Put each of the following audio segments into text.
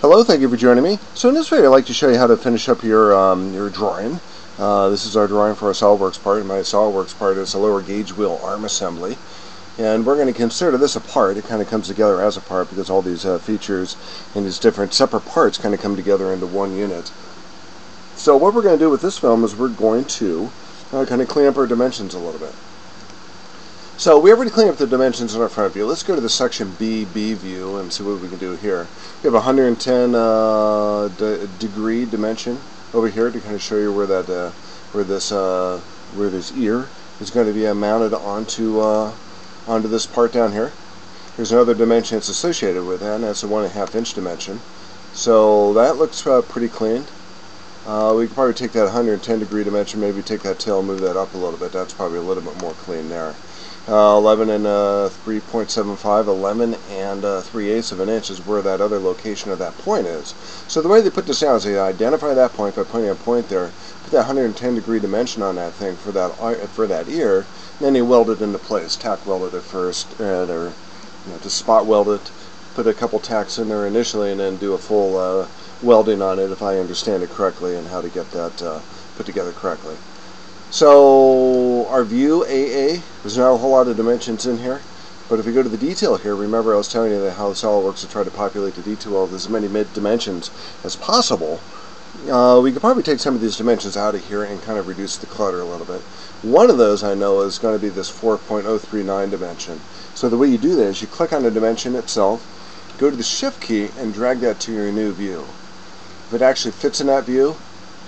Hello, thank you for joining me. So in this video I'd like to show you how to finish up your drawing. This is our drawing for a SolidWorks part, and my SolidWorks part is a lower gauge wheel arm assembly. And we're going to consider this a part. It kind of comes together as a part because all these features and these different separate parts kind of come together into one unit. So what we're going to do with this film is we're going to kind of clean up our dimensions a little bit. So we already cleaned up the dimensions in our front view. Let's go to the section B view and see what we can do here. We have a 110 degree dimension over here to kind of show you where that where this ear is going to be mounted onto this part down here. There's another dimension that's associated with that, and that's a 1.5 inch dimension. So that looks pretty clean. We could probably take that 110 degree dimension, maybe take that tail and move that up a little bit. That's probably a little bit more clean there. 11 and 3.75, 11 and 3/8 of an inch is where that other location of that point is. So the way they put this down is they identify that point by putting a point there, put that 110 degree dimension on that thing for that ear, and then they weld it into place. Tack welded it first, or just spot weld it, put a couple tacks in there initially, and then do a full welding on it, if I understand it correctly, and how to get that put together correctly. So our view AA, there's not a whole lot of dimensions in here, but if we go to the detail here, remember I was telling you that how SolidWorks to try to populate the detail of as many dimensions as possible. We could probably take some of these dimensions out of here and kind of reduce the clutter a little bit. One of those I know is going to be this 4.039 dimension. So the way you do that is you click on the dimension itself, go to the shift key, and drag that to your new view. If it actually fits in that view,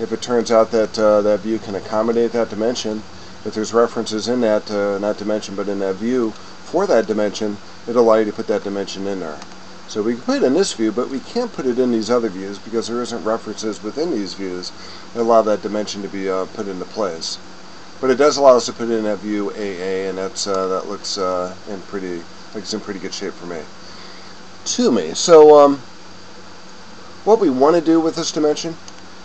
if it turns out that that view can accommodate that dimension, if there's references in that, not dimension, but in that view for that dimension, it'll allow you to put that dimension in there. So we can put it in this view, but we can't put it in these other views because there isn't references within these views that allow that dimension to be put into place. But it does allow us to put it in that view AA, and that looks in pretty good shape for me. So what we want to do with this dimension,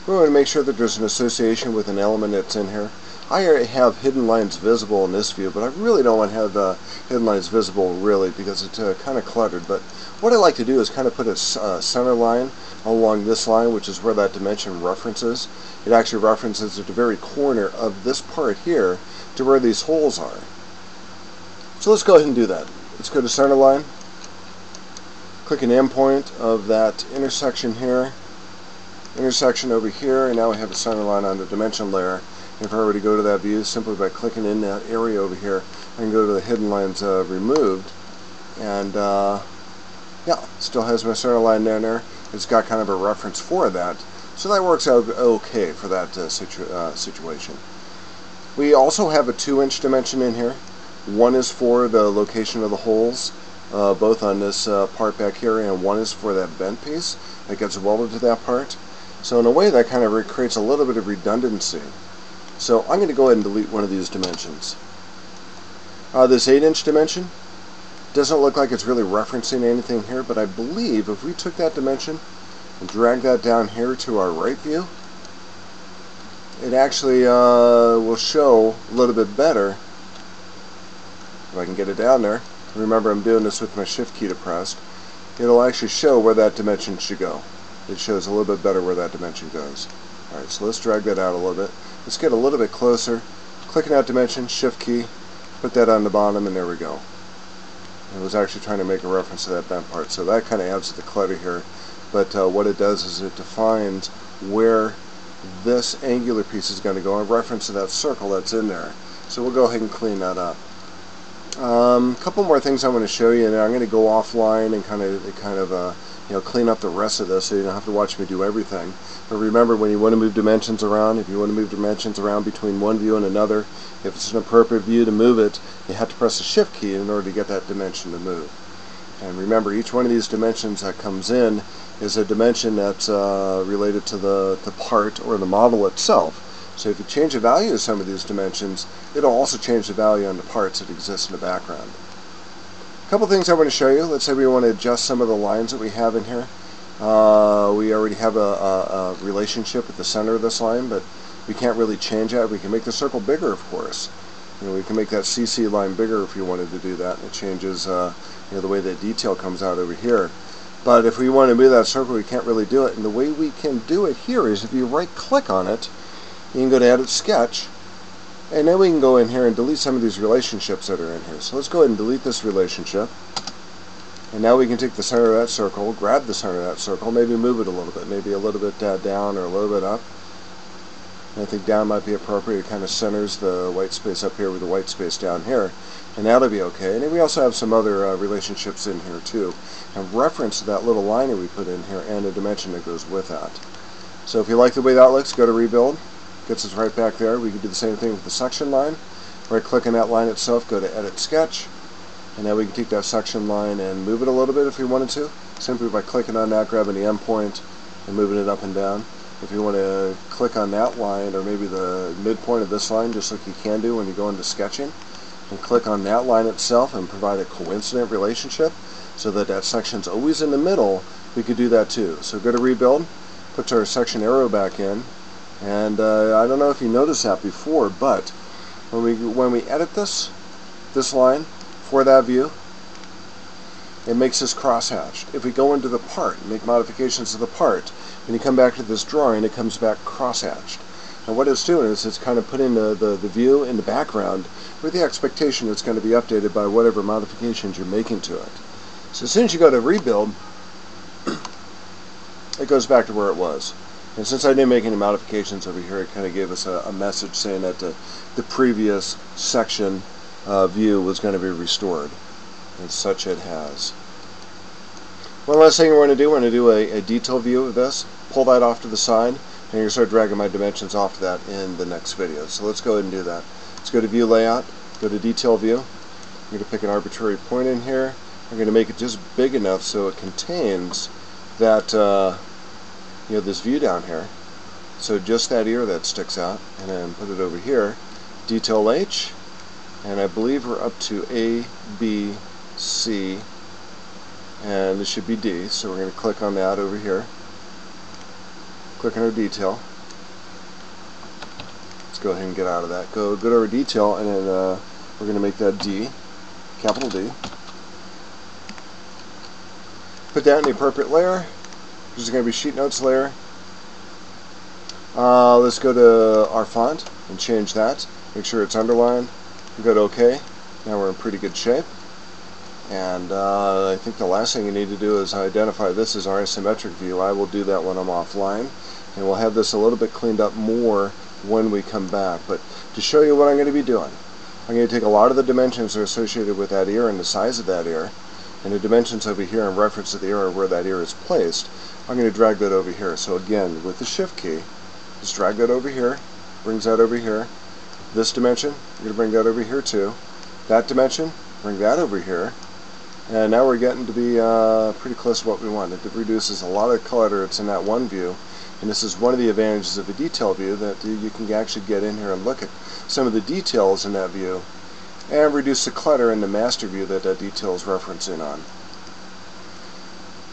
we want to make sure that there's an association with an element that's in here. I already have hidden lines visible in this view, but I really don't want to have the hidden lines visible really because it's kind of cluttered. But what I like to do is kind of put a center line along this line, which is where that dimension references. It actually references at the very corner of this part here to where these holes are. So let's go ahead and do that. Let's go to center line, click an endpoint of that intersection here, intersection over here, and now we have a center line on the dimension layer. If I were to go to that view simply by clicking in that area over here, I can go to the hidden lines removed, and yeah, still has my center line down there. It's got kind of a reference for that, so that works out okay for that situation. We also have a 2-inch dimension in here. One is for the location of the holes, both on this part back here, and one is for that bent piece that gets welded to that part. So in a way that kind of creates a little bit of redundancy. So I'm going to go ahead and delete one of these dimensions. This 8-inch dimension doesn't look like it's really referencing anything here, but I believe if we took that dimension and drag that down here to our right view, it actually will show a little bit better. If I can get it down there. Remember, I'm doing this with my shift key depressed. It'll actually show where that dimension should go. It shows a little bit better where that dimension goes. Alright, so let's drag that out a little bit. Let's get a little bit closer. Clicking out dimension, shift key, put that on the bottom, and there we go. It was actually trying to make a reference to that bent part, so that kind of adds to the clutter here. But what it does is it defines where this angular piece is going to go in reference to that circle that's in there. So we'll go ahead and clean that up. A couple more things I'm going to show you, and I'm going to go offline and kind of clean up the rest of this, so you don't have to watch me do everything. But remember, when you want to move dimensions around, if you want to move dimensions around between one view and another, if it's an appropriate view to move it, you have to press the shift key in order to get that dimension to move. And remember, each one of these dimensions that comes in is a dimension that's related to the part or the model itself. So if you change the value of some of these dimensions, it'll also change the value on the parts that exist in the background. A couple things I want to show you. Let's say we want to adjust some of the lines that we have in here. We already have a relationship at the center of this line, but we can't really change that. We can make the circle bigger, of course. We can make that CC line bigger if you wanted to do that. It changes the way that detail comes out over here. But if we want to move that circle, we can't really do it. And the way we can do it here is if you right-click on it, you can go to Edit Sketch, and then we can go in here and delete some of these relationships that are in here. So let's go ahead and delete this relationship. And now we can take the center of that circle, grab the center of that circle, maybe move it a little bit, maybe a little bit down or a little bit up. And I think down might be appropriate. It kind of centers the white space up here with the white space down here. And that'll be okay. And then we also have some other relationships in here too. And reference to that little liner we put in here and a dimension that goes with that. So if you like the way that looks, go to Rebuild. Gets us right back there. We can do the same thing with the section line. Right click on that line itself, go to Edit Sketch. And now we can take that section line and move it a little bit if we wanted to. Simply by clicking on that, grabbing the endpoint, and moving it up and down. If you want to click on that line, or maybe the midpoint of this line, just like you can do when you go into sketching, and click on that line itself and provide a coincident relationship so that that section's always in the middle, we could do that too. So go to Rebuild, put our section arrow back in, and I don't know if you noticed that before, but when we edit this line for that view, it makes this crosshatched. If we go into the part and make modifications to the part, when you come back to this drawing, it comes back crosshatched. And what it's doing is it's kind of putting the view in the background with the expectation it's going to be updated by whatever modifications you're making to it. So as soon as you go to Rebuild, it goes back to where it was. And since I didn't make any modifications over here, it kind of gave us a message saying that the previous section view was going to be restored. And such it has. One last thing we're going to do, we're going to do a detail view of this. Pull that off to the side, and you're going to start dragging my dimensions off to that in the next video. So let's go ahead and do that. Let's go to View Layout, go to Detail View. I'm going to pick an arbitrary point in here. I'm going to make it just big enough so it contains that, this view down here. So just that ear that sticks out, and then put it over here. Detail H, and I believe we're up to A, B, C, and this should be D, so we're going to click on that over here. Click on our detail. Let's go ahead and get out of that. Go to our detail, and then we're going to make that D, capital D. Put that in the appropriate layer. This is going to be Sheet Notes layer. Let's go to our font and change that. Make sure it's underlined. Go to OK. Now we're in pretty good shape. And I think the last thing you need to do is identify this as our isometric view. I will do that when I'm offline, and we'll have this a little bit cleaned up more when we come back. But to show you what I'm going to be doing, I'm going to take a lot of the dimensions that are associated with that ear and the size of that ear, and the dimensions over here in reference to the ear where that ear is placed. I'm going to drag that over here. So again, with the Shift key, just drag that over here, brings that over here. This dimension, I'm going to bring that over here too. That dimension, bring that over here. And now we're getting to be pretty close to what we want. It reduces a lot of clutter that's in that one view. And this is one of the advantages of a detail view, that you can actually get in here and look at some of the details in that view and reduce the clutter in the master view that that detail is referencing on.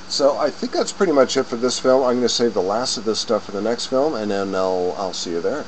So I think that's pretty much it for this film. I'm going to save the last of this stuff for the next film, and then I'll see you there.